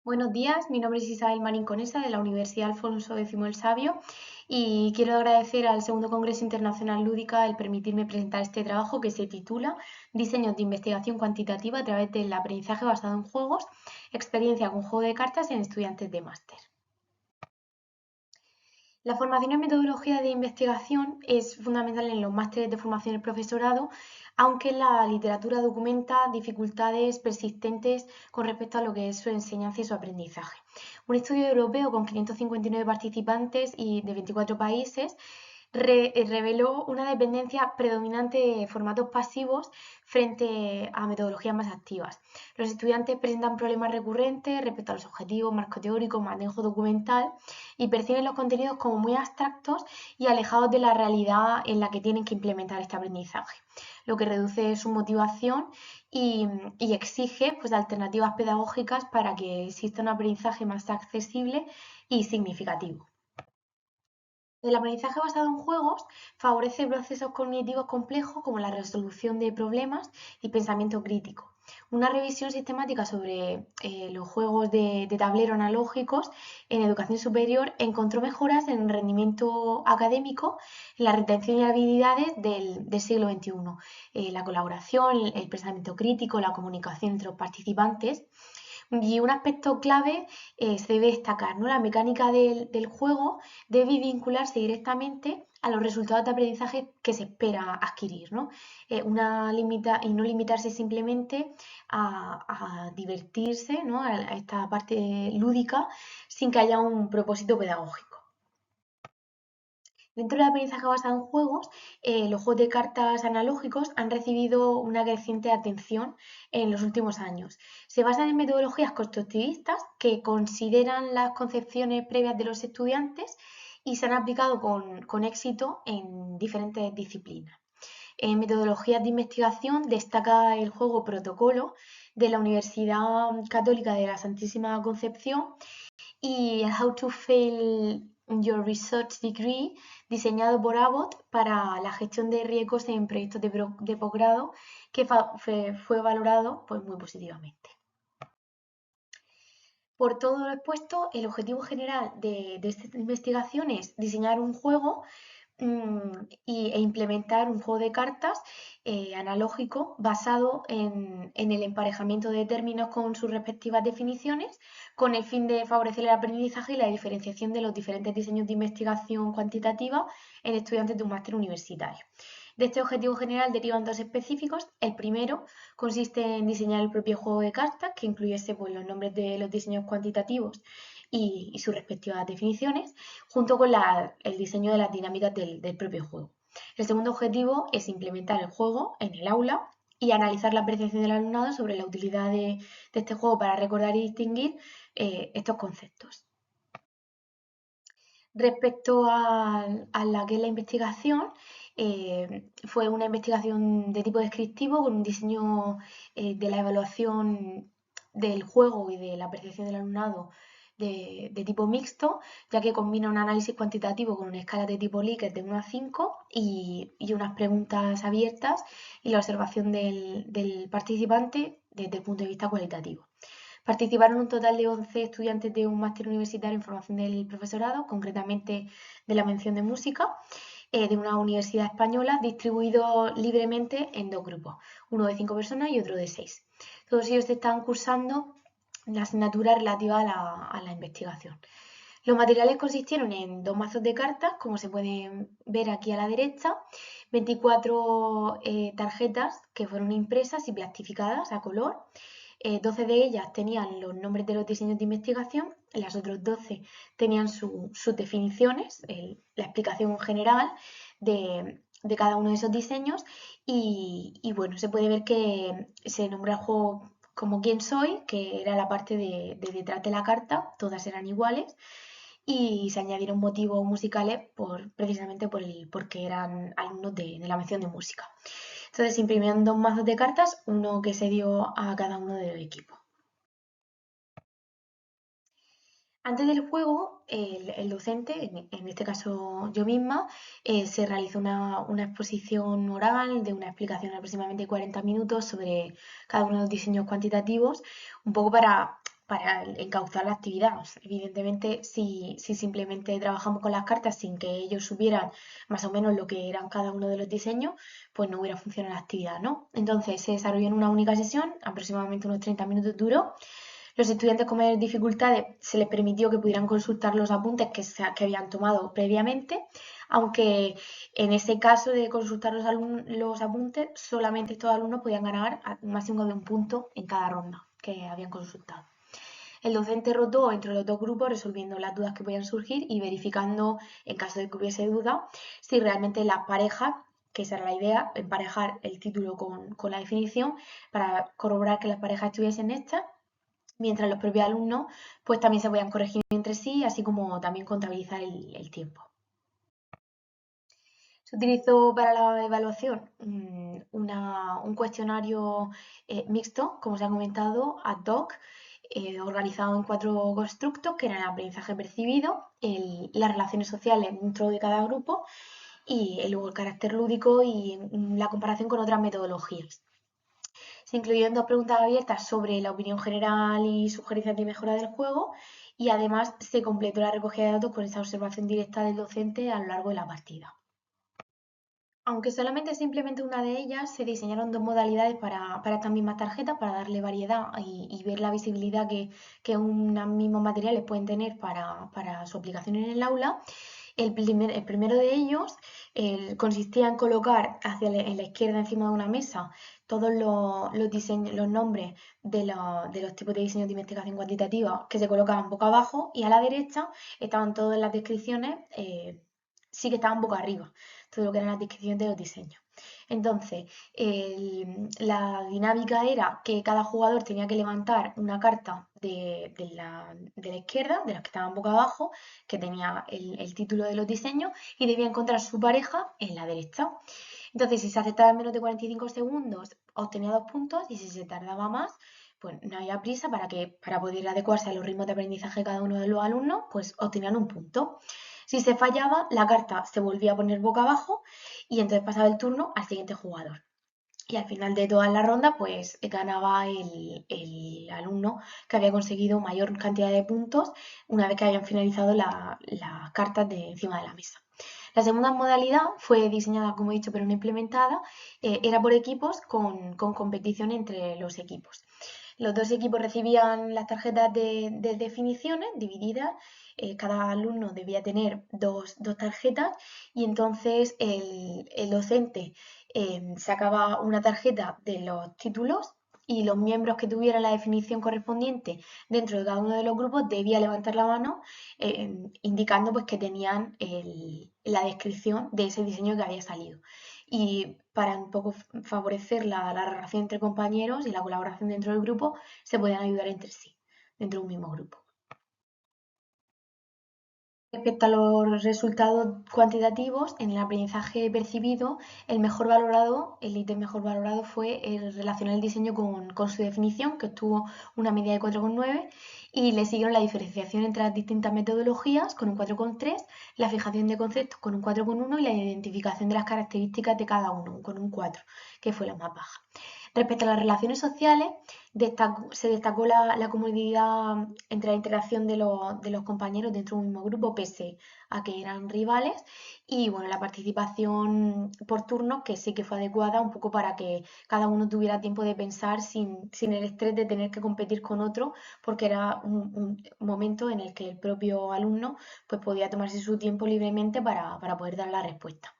Buenos días, mi nombre es Isabel Marín Conesa de la Universidad Alfonso X el Sabio y quiero agradecer al Segundo Congreso Internacional Lúdica el permitirme presentar este trabajo que se titula Diseños de investigación cuantitativa a través del aprendizaje basado en juegos, experiencia con juego de cartas en estudiantes de máster. La formación en metodología de investigación es fundamental en los másteres de formación del profesorado, aunque la literatura documenta dificultades persistentes con respecto a lo que es su enseñanza y su aprendizaje. Un estudio europeo con 559 participantes y de 24 países reveló una dependencia predominante de formatos pasivos frente a metodologías más activas. Los estudiantes presentan problemas recurrentes respecto a los objetivos, marco teórico, manejo documental y perciben los contenidos como muy abstractos y alejados de la realidad en la que tienen que implementar este aprendizaje, lo que reduce su motivación y exige pues, alternativas pedagógicas para que exista un aprendizaje más accesible y significativo. El aprendizaje basado en juegos favorece procesos cognitivos complejos como la resolución de problemas y pensamiento crítico. Una revisión sistemática sobre los juegos de tablero analógicos en educación superior encontró mejoras en el rendimiento académico, en la retención y habilidades del siglo XXI, la colaboración, el pensamiento crítico, la comunicación entre los participantes. Y un aspecto clave se debe destacar, ¿no? La mecánica del juego debe vincularse directamente a los resultados de aprendizaje que se espera adquirir, ¿no? Y no limitarse simplemente a divertirse, ¿no? A esta parte lúdica sin que haya un propósito pedagógico. Dentro del aprendizaje basado en juegos, los juegos de cartas analógicos han recibido una creciente atención en los últimos años. Se basan en metodologías constructivistas que consideran las concepciones previas de los estudiantes y se han aplicado con éxito en diferentes disciplinas. En metodologías de investigación destaca el juego Protocolo de la Universidad Católica de la Santísima Concepción y How to Fail Your Research Degree, diseñado por Abbott para la gestión de riesgos en proyectos de posgrado, que fue valorado pues, muy positivamente. Por todo lo expuesto, el objetivo general de esta investigación es diseñar un juego e implementar un juego de cartas analógico basado en el emparejamiento de términos con sus respectivas definiciones, con el fin de favorecer el aprendizaje y la diferenciación de los diferentes diseños de investigación cuantitativa en estudiantes de un máster universitario. De este objetivo general derivan dos específicos. El primero consiste en diseñar el propio juego de cartas, que incluyese pues, los nombres de los diseños cuantitativos y sus respectivas definiciones, junto con el diseño de las dinámicas del propio juego. El segundo objetivo es implementar el juego en el aula y analizar la percepción del alumnado sobre la utilidad de este juego para recordar y distinguir estos conceptos. Respecto a la que es la investigación, fue una investigación de tipo descriptivo con un diseño de la evaluación del juego y de la percepción del alumnado de tipo mixto, ya que combina un análisis cuantitativo con una escala de tipo Likert de 1 a 5 y unas preguntas abiertas y la observación del participante desde el punto de vista cualitativo. Participaron un total de 11 estudiantes de un máster universitario en formación del profesorado, concretamente de la mención de música, de una universidad española, distribuidos libremente en dos grupos, uno de 5 personas y otro de 6. Todos ellos están cursando la asignatura relativa a la investigación. Los materiales consistieron en 2 mazos de cartas, como se pueden ver aquí a la derecha, 24 tarjetas que fueron impresas y plastificadas a color. 12 de ellas tenían los nombres de los diseños de investigación, las otras 12 tenían sus definiciones, la explicación general de cada uno de esos diseños y bueno, se puede ver que se nombra el juego como quién soy, que era la parte de detrás de la carta, todas eran iguales y se añadieron motivos musicales precisamente porque eran alumnos de la mención de música. Entonces se imprimían 2 mazos de cartas, uno que se dio a cada uno del equipo. Antes del juego, el docente, en este caso yo misma, se realizó una exposición oral de una explicación de aproximadamente 40 minutos sobre cada uno de los diseños cuantitativos, un poco para encauzar la actividad. O sea, evidentemente, si simplemente trabajamos con las cartas sin que ellos supieran más o menos lo que eran cada uno de los diseños, pues no hubiera funcionado la actividad, ¿no? Entonces se desarrolló en una única sesión, aproximadamente unos 30 minutos duró. Los estudiantes con mayores dificultades se les permitió que pudieran consultar los apuntes que habían tomado previamente, aunque en ese caso de consultar los apuntes, solamente estos alumnos podían ganar un máximo de un punto en cada ronda que habían consultado. El docente rotó entre los dos grupos resolviendo las dudas que podían surgir y verificando, en caso de que hubiese duda, si realmente las parejas, que esa era la idea, emparejar el título con la definición para corroborar que las parejas estuviesen hechas, mientras los propios alumnos pues también se podían corregir entre sí, así como también contabilizar el tiempo. Se utilizó para la evaluación un cuestionario mixto, como se ha comentado, ad hoc, organizado en 4 constructos, que eran el aprendizaje percibido, las relaciones sociales dentro de cada grupo y luego el carácter lúdico y la comparación con otras metodologías. Se incluyeron 2 preguntas abiertas sobre la opinión general y sugerencias de mejora del juego y además se completó la recogida de datos con esa observación directa del docente a lo largo de la partida. Aunque solamente se implementó una de ellas, se diseñaron 2 modalidades para estas mismas tarjetas, para darle variedad y ver la visibilidad que unos mismos materiales pueden tener para su aplicación en el aula. El primero de ellos consistía en colocar en la izquierda encima de una mesa todos los nombres de los tipos de diseños de investigación cuantitativa que se colocaban boca abajo, y a la derecha estaban todas las descripciones, sí que estaban boca arriba, todo lo que eran las descripciones de los diseños. Entonces, la dinámica era que cada jugador tenía que levantar una carta de la izquierda, de las que estaban boca abajo, que tenía el título de los diseños, y debía encontrar su pareja en la derecha. Entonces, si se aceptaba en menos de 45 segundos, obtenía 2 puntos, y si se tardaba más, pues no había prisa para poder adecuarse a los ritmos de aprendizaje de cada uno de los alumnos, pues obtenían un punto. Si se fallaba, la carta se volvía a poner boca abajo y entonces pasaba el turno al siguiente jugador. Y al final de toda la ronda, pues ganaba el alumno que había conseguido mayor cantidad de puntos una vez que habían finalizado las cartas de encima de la mesa. La segunda modalidad fue diseñada, como he dicho, pero no implementada. Era por equipos con competición entre los equipos. Los 2 equipos recibían las tarjetas de definiciones divididas. Cada alumno debía tener dos tarjetas y entonces el docente sacaba una tarjeta de los títulos y los miembros que tuvieran la definición correspondiente dentro de cada uno de los grupos debía levantar la mano indicando pues que tenían la descripción de ese diseño que había salido. Y para un poco favorecer la relación entre compañeros y la colaboración dentro del grupo, se podían ayudar entre sí, dentro de un mismo grupo. Respecto a los resultados cuantitativos, en el aprendizaje percibido, el ítem mejor valorado fue el relacionar el diseño con su definición, que obtuvo una media de 4,9, y le siguieron la diferenciación entre las distintas metodologías con un 4,3, la fijación de conceptos con un 4,1 y la identificación de las características de cada uno con un 4, que fue la más baja. Respecto a las relaciones sociales, se destacó la comodidad entre la interacción de los compañeros dentro de un mismo grupo, pese a que eran rivales, y bueno, la participación por turnos, que sí que fue adecuada un poco para que cada uno tuviera tiempo de pensar sin el estrés de tener que competir con otro, porque era un momento en el que el propio alumno pues, podía tomarse su tiempo libremente para poder dar la respuesta.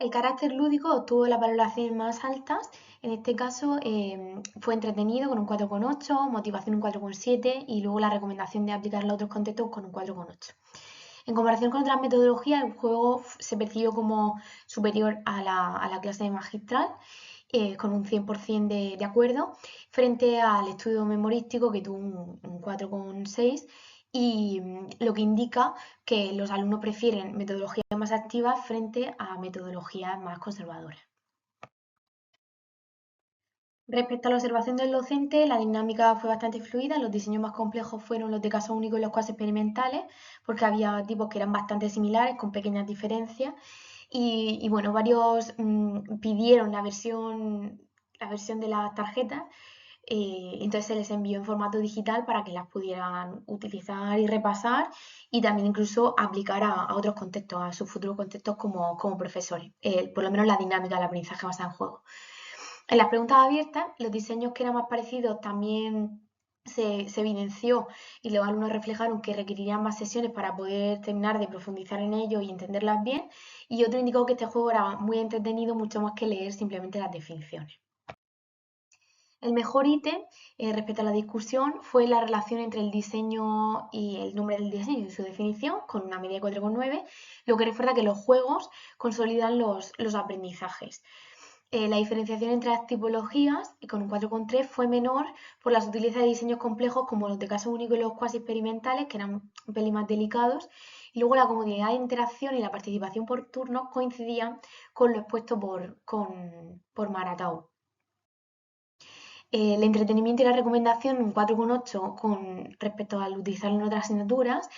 El carácter lúdico obtuvo las valoraciones más altas. En este caso fue entretenido con un 4,8, motivación un 4,7 y luego la recomendación de aplicarlo a otros contextos con un 4,8. En comparación con otras metodologías, el juego se percibió como superior a la clase de magistral, con un 100% de acuerdo, frente al estudio memorístico que tuvo un 4,6, y lo que indica que los alumnos prefieren metodologías más activas frente a metodologías más conservadoras. Respecto a la observación del docente, la dinámica fue bastante fluida. Los diseños más complejos fueron los de caso único y los casos experimentales, porque había tipos que eran bastante similares, con pequeñas diferencias. Y bueno, varios pidieron la versión de las tarjetas Entonces se les envió en formato digital para que las pudieran utilizar y repasar y también incluso aplicar a otros contextos, a sus futuros contextos como profesores, por lo menos la dinámica del aprendizaje basada en juego. En las preguntas abiertas, los diseños que eran más parecidos también se evidenció y los alumnos reflejaron que requerirían más sesiones para poder terminar de profundizar en ello y entenderlas bien. Y otro indicó que este juego era muy entretenido, mucho más que leer simplemente las definiciones. El mejor ítem respecto a la discusión fue la relación entre el diseño y el nombre del diseño y su definición, con una media de 4,9, lo que refuerza que los juegos consolidan los aprendizajes. La diferenciación entre las tipologías, con un 4,3, fue menor por la sutileza de diseños complejos como los de caso único y los cuasi experimentales, que eran un pelín más delicados, y luego la comodidad de interacción y la participación por turnos coincidían con lo expuesto por Maratau. El entretenimiento y la recomendación, un 4,8 con respecto al utilizarlo en otras asignaturas,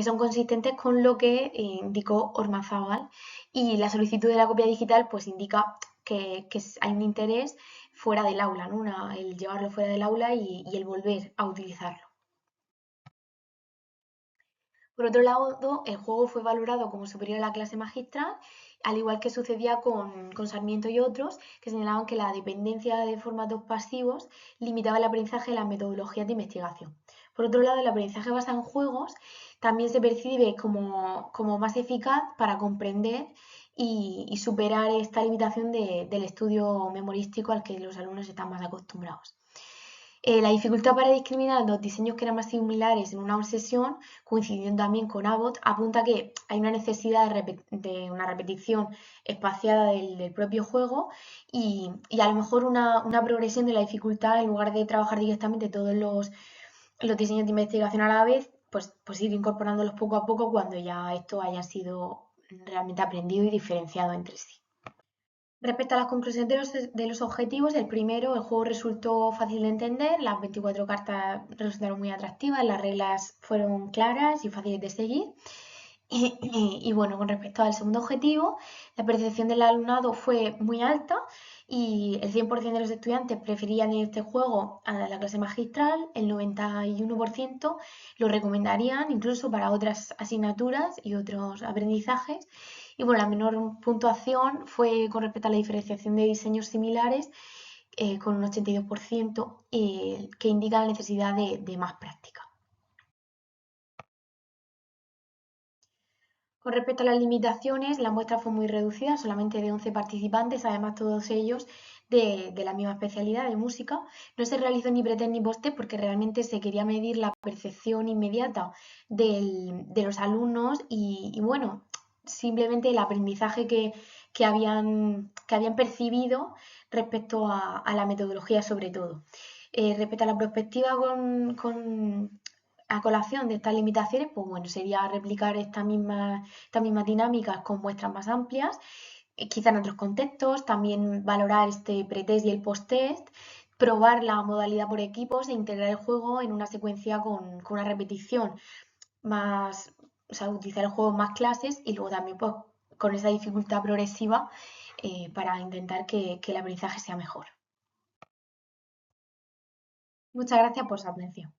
son consistentes con lo que indicó Ormazábal, y la solicitud de la copia digital pues indica que hay un interés fuera del aula, ¿no? El llevarlo fuera del aula y el volver a utilizarlo. Por otro lado, el juego fue valorado como superior a la clase magistral, al igual que sucedía con Sarmiento y otros, que señalaban que la dependencia de formatos pasivos limitaba el aprendizaje de las metodologías de investigación. Por otro lado, el aprendizaje basado en juegos también se percibe como más eficaz para comprender y superar esta limitación del estudio memorístico al que los alumnos están más acostumbrados. La dificultad para discriminar los diseños que eran más similares en una obsesión, coincidiendo también con Abbott, apunta que hay una necesidad de una repetición espaciada del propio juego y a lo mejor una progresión de la dificultad en lugar de trabajar directamente todos los diseños de investigación a la vez, pues ir incorporándolos poco a poco cuando ya esto haya sido realmente aprendido y diferenciado entre sí. Respecto a las conclusiones de los objetivos, el primero, el juego resultó fácil de entender, las 24 cartas resultaron muy atractivas, las reglas fueron claras y fáciles de seguir. Y bueno, con respecto al segundo objetivo, la percepción del alumnado fue muy alta y el 100% de los estudiantes preferían este juego a la clase magistral, el 91% lo recomendarían incluso para otras asignaturas y otros aprendizajes. Y bueno, la menor puntuación fue con respecto a la diferenciación de diseños similares, con un 82%, que indica la necesidad de más práctica. Con respecto a las limitaciones, la muestra fue muy reducida, solamente de 11 participantes, además todos ellos de la misma especialidad de música. No se realizó ni pretest ni post porque realmente se quería medir la percepción inmediata de los alumnos y bueno, simplemente el aprendizaje que habían percibido respecto a la metodología sobre todo. Respecto a la perspectiva a colación de estas limitaciones, pues bueno, sería replicar estas mismas dinámicas con muestras más amplias, quizá en otros contextos, también valorar este pretest y el post-test, probar la modalidad por equipos e integrar el juego en una secuencia con una repetición más, o sea, utilizar el juego en más clases y luego también pues, con esa dificultad progresiva para intentar que el aprendizaje sea mejor. Muchas gracias por su atención.